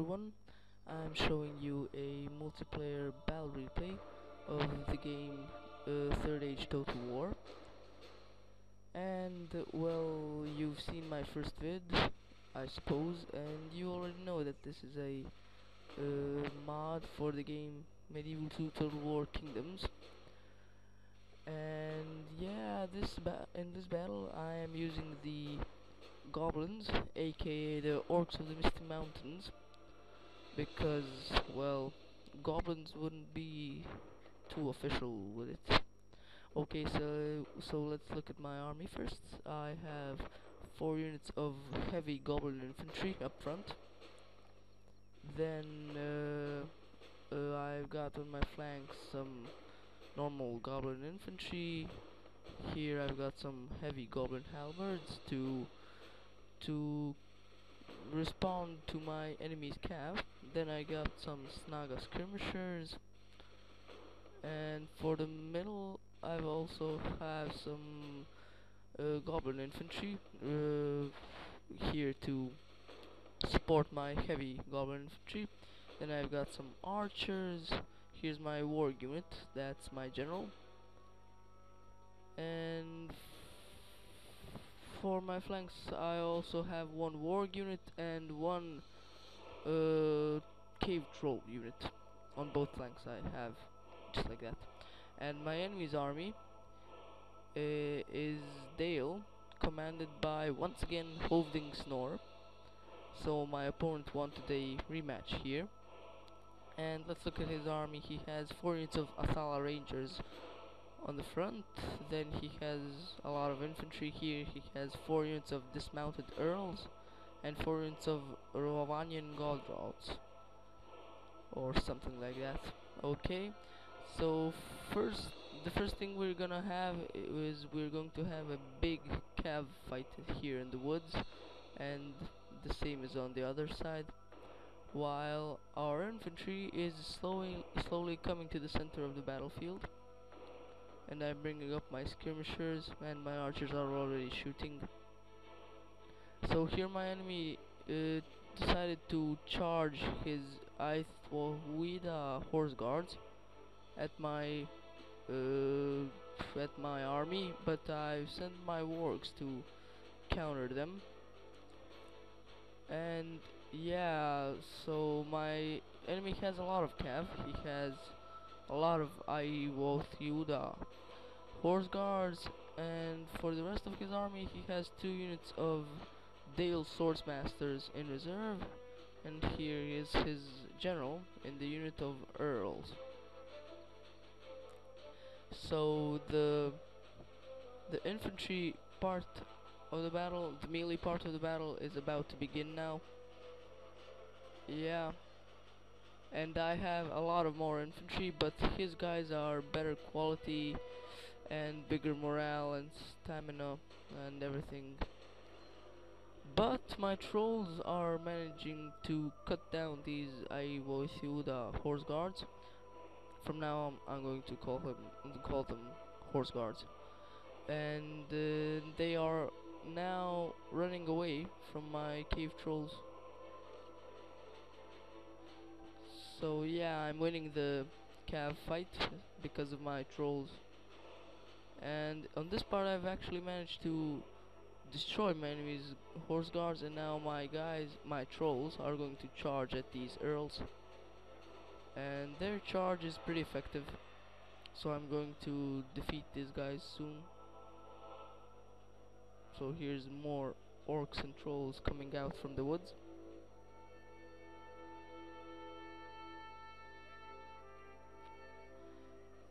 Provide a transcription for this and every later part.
everyone, I'm showing you a multiplayer battle replay of the game Third Age Total War. And well, you've seen my first vid, I suppose, and you already know that this is a mod for the game Medieval 2 Total War Kingdoms. And yeah, in this battle I am using the goblins, aka the Orcs of the Misty Mountains, because, well, goblins wouldn't be too official with it. Okay, so let's look at my army first. I have 4 units of heavy goblin infantry up front. Then I've got on my flanks some normal goblin infantry. Here I've got some heavy goblin halberds to respond to my enemy's cav. Then I got some Snaga skirmishers, and for the middle I also have some goblin infantry here to support my heavy goblin infantry. Then I've got some archers. Here's my war unit, that's my general. And for my flanks I also have one war unit and one cave troll unit. On both flanks I have just like that. And my enemy's army is Dale, commanded by once again Hovding Snore. So my opponent wanted a rematch here. And let's look at his army. He has 4 units of Athala Rangers on the front. Then he has a lot of infantry here. He has 4 units of dismounted Earls and 4 units of Rovanian Godrods, or something like that. Okay, so the first thing we're gonna have is we're going to have a big cav fight here in the woods, and the same is on the other side, while our infantry is slowly coming to the center of the battlefield. And I'm bringing up my skirmishers, and my archers are already shooting. So here my enemy decided to charge his Aithwida horse guards at my army, but I've sent my wargs to counter them. And yeah, so my enemy has a lot of cav. He has a lot of Aithwida horse guards, and for the rest of his army he has 2 units of Dale Swordsmasters in reserve, and here is his general in the unit of Earls. So the infantry part of the battle, the melee part of the battle, is about to begin now. Yeah, and I have a lot of more infantry, but his guys are better quality and bigger morale and stamina and everything. But my trolls are managing to cut down these Aithwida horse guards. From now on, I'm going to call them horse guards, and they are now running away from my cave trolls. So yeah, I'm winning the cav fight because of my trolls. And on this part, I've actually managed to destroy my enemy's horse guards, and now my trolls, are going to charge at these Earls. And their charge is pretty effective, so I'm going to defeat these guys soon. So here's more orcs and trolls coming out from the woods.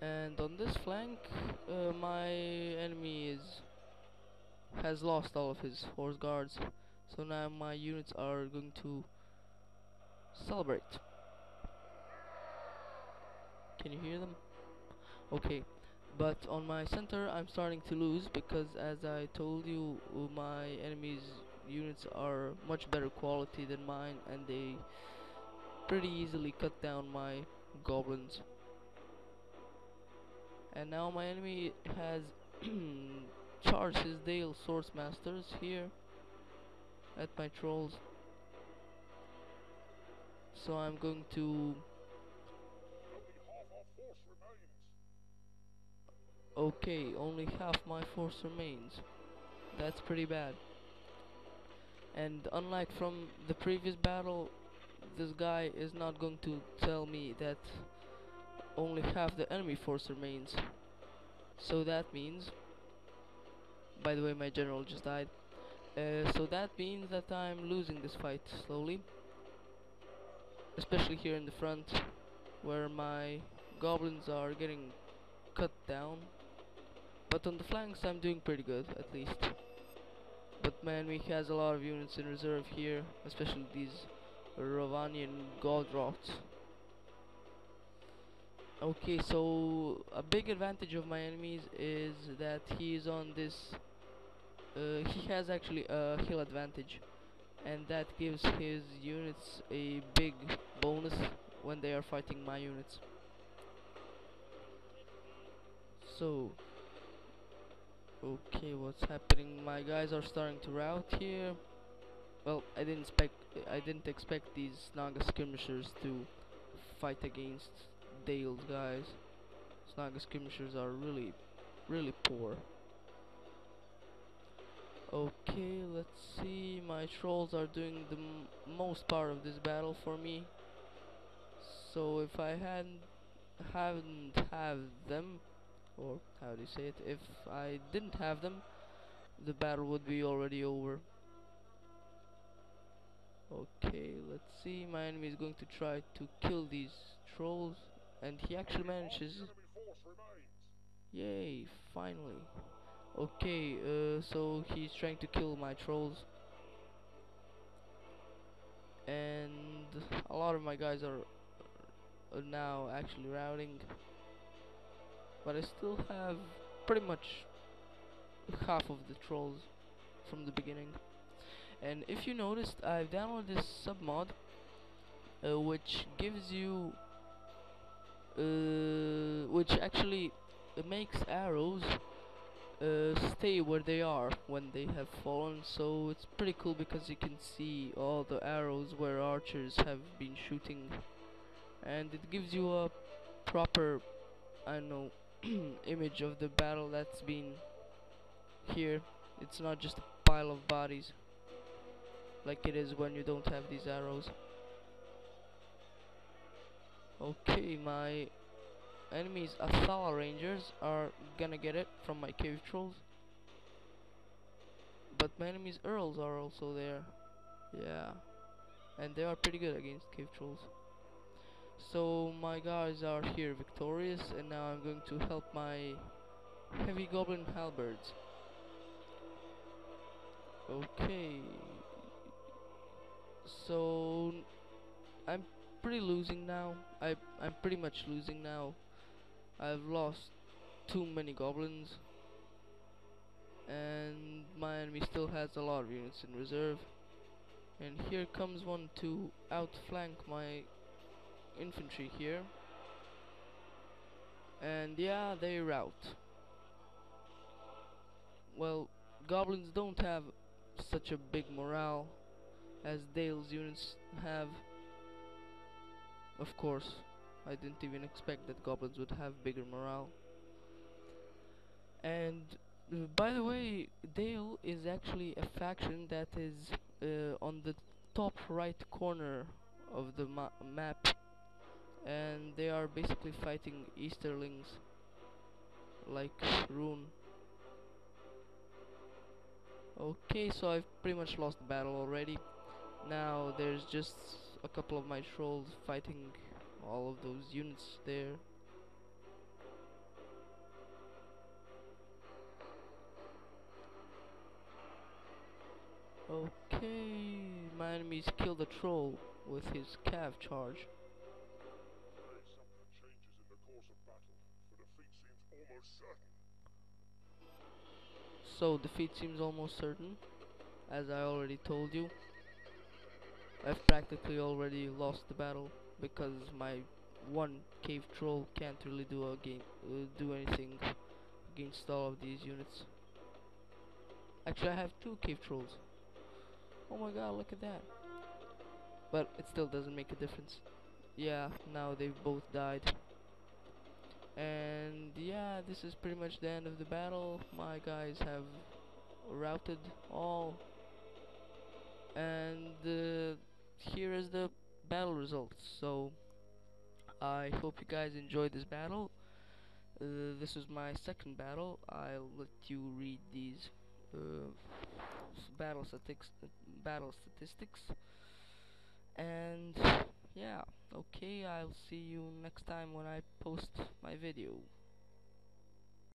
And on this flank, my enemy has lost all of his horse guards, so now my units are going to celebrate. Can you hear them? Okay, but on my center I'm starting to lose because, as I told you, my enemy's units are much better quality than mine, and they pretty easily cut down my goblins. And now my enemy has charged his Dale Swordsmasters here at my trolls. so I'm going to... Okay, only half my force remains. That's pretty bad. And unlike from the previous battle, this guy is not going to tell me that only half the enemy force remains. So that means... By the way, my general just died. So that means that I'm losing this fight slowly. Especially here in the front, where my goblins are getting cut down. But on the flanks I'm doing pretty good, at least. But my enemy has a lot of units in reserve here, especially these Rovanian god rots. Okay, so a big advantage of my enemies is that he is on this... he has actually a hill advantage, and that gives his units a big bonus when they are fighting my units. So, okay, what's happening? My guys are starting to rout here. Well, I didn't expect these Naga skirmishers to fight against Dale's guys. Naga skirmishers are really poor. Okay, let's see. My trolls are doing the most part of this battle for me. So if I hadn't have them, or how do you say it? If I didn't have them, the battle would be already over. Okay, let's see. My enemy is going to try to kill these trolls, and he actually manages. Yay! Finally. Okay, so he's trying to kill my trolls, and a lot of my guys are now actually routing, but I still have pretty much half of the trolls from the beginning. And if you noticed, I've downloaded this submod, which gives you, which actually makes arrows stay where they are when they have fallen. So it's pretty cool because you can see all the arrows where archers have been shooting, and it gives you a proper, I don't know, image of the battle that's been here. It's not just a pile of bodies like it is when you don't have these arrows. Okay, my enemies Athala Rangers are gonna get it from my cave trolls, but my enemies Earls are also there. Yeah, and they are pretty good against cave trolls. So my guys are here victorious, and now I'm going to help my heavy goblin halberds. Okay, so I'm losing now. I'm pretty much losing now. I've lost too many goblins, and my enemy still has a lot of units in reserve. And here comes one to outflank my infantry here. And yeah, they rout. Well, goblins don't have such a big morale as Dale's units have. Of course, I didn't even expect that goblins would have bigger morale. And by the way, Dale is actually a faction that is on the top right corner of the map, and they are basically fighting Easterlings like Rune. Okay, so I've pretty much lost the battle already. Now there's just a couple of my trolls fighting all of those units there. Okay, my enemies killed a troll with his cav charge. So defeat seems almost certain, as I already told you. I've practically already lost the battle because my one cave troll can't really do anything against all of these units. Actually, I have two cave trolls. Oh my god, look at that. but it still doesn't make a difference. Yeah, now they've both died. And yeah, this is pretty much the end of the battle. My guys have routed all, and here is the battle results. So I hope you guys enjoyed this battle. This was my second battle. I'll let you read these uh, battle statistics. And yeah, okay, I'll see you next time when I post my video.